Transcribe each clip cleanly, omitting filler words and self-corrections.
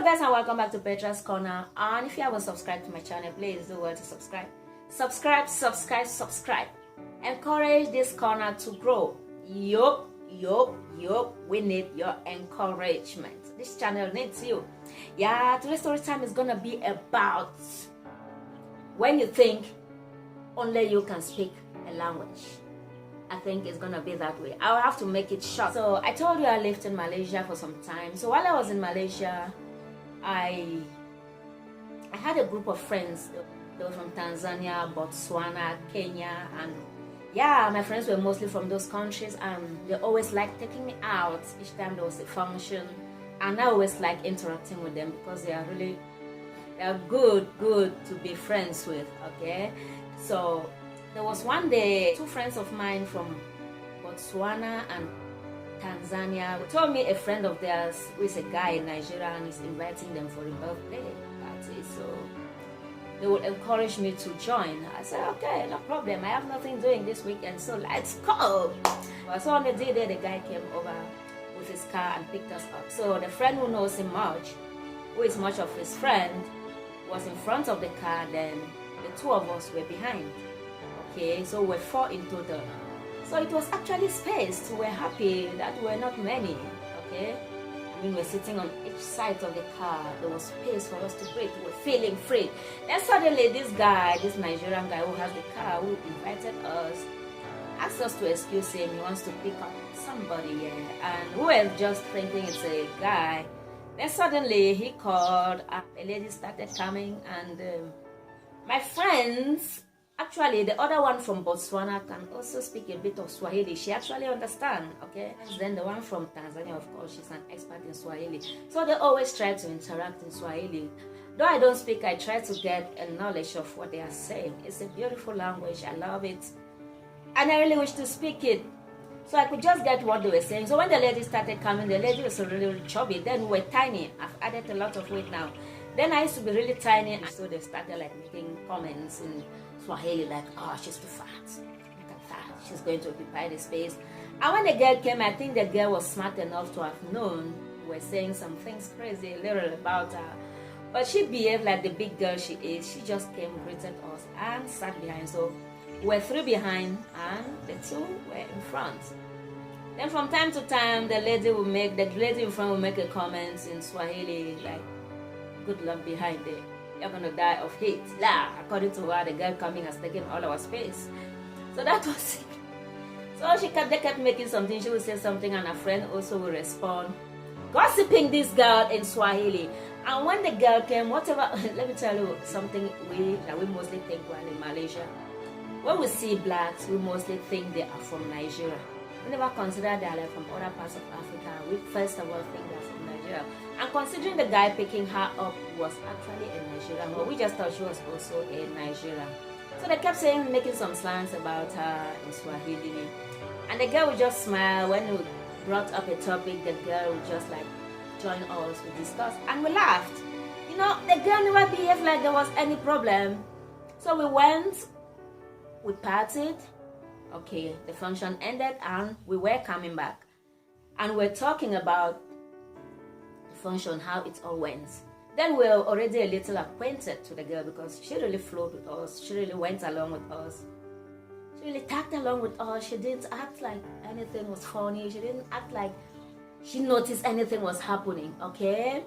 guys, and welcome back to Petra's Corner. And if you haven't subscribed to my channel, please do well to subscribe. Subscribe. Encourage this corner to grow. Yup. We need your encouragement. This channel needs you. Yeah, today's story time is gonna be about when you think only you can speak a language. I think it's gonna be that way. I'll have to make it short. So I told you I lived in Malaysia for some time. So while I was in Malaysia, I had a group of friends. They were from Tanzania, Botswana, Kenya, and yeah, my friends were mostly from those countries, and they always liked taking me out each time there was a function, and I always like interacting with them because they are good to be friends with. Okay, so there was one day, two friends of mine from Botswana and Tanzania told me a friend of theirs who is a guy in Nigeria and is inviting them for a birthday party, so they would encourage me to join. I said, okay, no problem, I have nothing doing this weekend, so let's go. So on the day there, the guy came over with his car and picked us up. So the friend who knows him much, who is much of his friend, was in front of the car, then the two of us were behind. Okay, so we're four in total. So it was actually spaced. We're happy that we're not many. Okay, I mean, we're sitting on each side of the car. There was space for us to breathe. We're feeling free. Then suddenly this Nigerian guy who has the car, who invited us, asked us to excuse him. He wants to pick up somebody here, and we were just thinking it's a guy. Then suddenly he called, a lady started coming, and my friends, actually the other one from Botswana can also speak a bit of Swahili. She actually understands, okay? Then the one from Tanzania, of course, she's an expert in Swahili. So they always try to interact in Swahili. Though I don't speak, I try to get a knowledge of what they are saying. It's a beautiful language, I love it, and I really wish to speak it. So I could just get what they were saying. So when the lady started coming, the lady was really chubby. Then we were tiny. I've added a lot of weight now. Then I used to be really tiny, and so they started like making comments in Swahili like, oh, she's too fat. Look at that. She's going to occupy the space. And when the girl came, I think the girl was smart enough to have known we were saying some things crazy, little about her. But she behaved like the big girl she is. She just came, greeted us, and sat behind. So we're three behind, and the two were in front. Then from time to time, the lady in front will make a comment in Swahili like, good luck behind there. You're gonna die of heat. La, according to her, the girl coming has taken all our space. So that was it. So they kept making something. She would say something, and a friend also will respond, gossiping this girl in Swahili. And when the girl came, whatever, let me tell you something that we mostly think while in Malaysia. When we see blacks, we mostly think they are from Nigeria. We never consider they are like from other parts of Africa. We first of all think they're from Nigeria. And considering the guy picking her up was actually a Nigerian, but we just thought she was also a Nigerian. So they kept saying, making some slangs about her in Swahili. And the girl would just smile. When we brought up a topic, the girl would just like join us, we discussed, and we laughed. You know, the girl never behaved like there was any problem. So we went, we partied. Okay, the function ended, and we were coming back. And we're talking about function, how it all went. Then we were already a little acquainted to the girl because she really flowed with us. She really went along with us. She really tagged along with us. She didn't act like anything was funny. She didn't act like she noticed anything was happening, okay?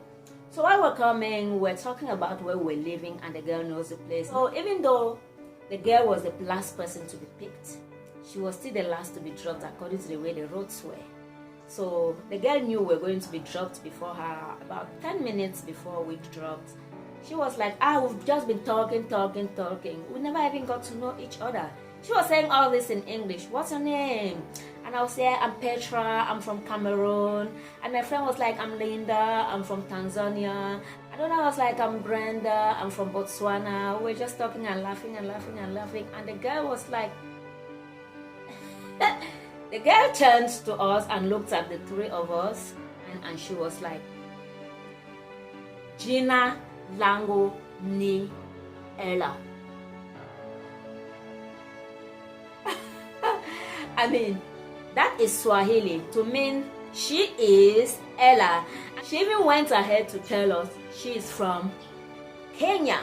So while we're coming, we're talking about where we're living, and the girl knows the place. So even though the girl was the last person to be picked, she was still the last to be dropped according to the way the roads were. So the girl knew we were going to be dropped before her. About 10 minutes before we dropped, she was like, we've just been talking. We never even got to know each other. She was saying all this in English. What's your name? And I was saying, I'm Petra, I'm from Cameroon. And my friend was like, I'm Linda, I'm from Tanzania. And then I was like, I'm Brenda, I'm from Botswana. We were just talking and laughing. And the girl was like, the girl turned to us and looked at the three of us, and she was like, Gina Lango Ni Ella. I mean, that is Swahili to mean She is Ella. She even went ahead to tell us she is from Kenya,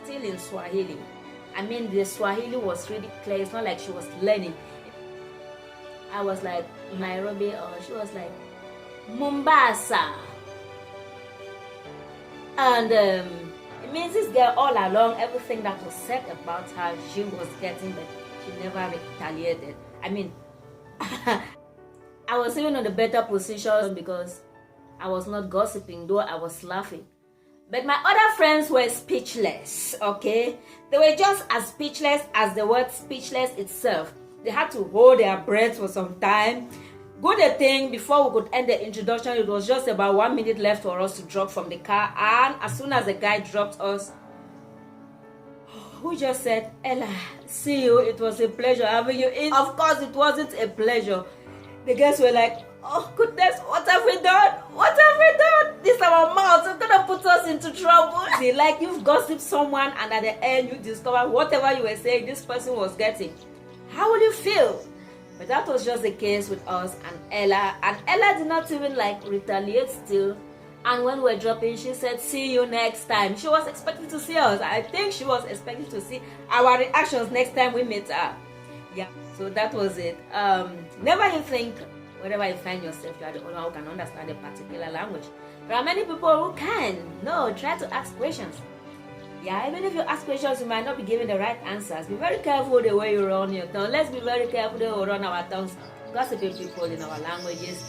still in Swahili. I mean, the Swahili was really clear. It's not like she was learning. I was like Nairobi, or she was like Mombasa. And it means this girl all along, everything that was said about her, she was getting, but she never retaliated. I mean, I was even in a better position because I was not gossiping, though I was laughing. But my other friends were speechless, okay? They were just as speechless as the word speechless itself. They had to hold their breath for some time. Good thing, before we could end the introduction, it was just about 1 minute left for us to drop from the car. And as soon as the guy dropped us, we just said, Ella, see you. It was a pleasure having you in. Of course, it wasn't a pleasure. The guys were like, oh goodness, what have we done? What have we done? This is our mouth. It's gonna put us into trouble. See, like you've gossiped someone and at the end you discover whatever you were saying this person was getting. How will you feel? But that was just the case with us and Ella. And Ella did not even like retaliate still. And when we were dropping, she said, see you next time. She was expecting to see us. I think she was expecting to see our reactions next time we meet her. Yeah, so that was it. Never you think, wherever you find yourself, you are the only one who can understand a particular language. There are many people who can. No, try to ask questions. Yeah, even if you ask questions, you might not be giving the right answers. Be very careful the way you run your tongue. Let's be very careful the way we run our tongues. Gossiping people in our languages.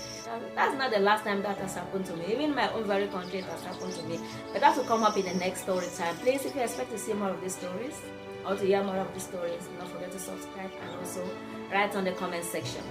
That's not the last time that has happened to me. Even in my own very country, it has happened to me. But that will come up in the next story time. Please, if you expect to see more of these stories or to hear more of these stories, don't forget to subscribe and also write on the comment section.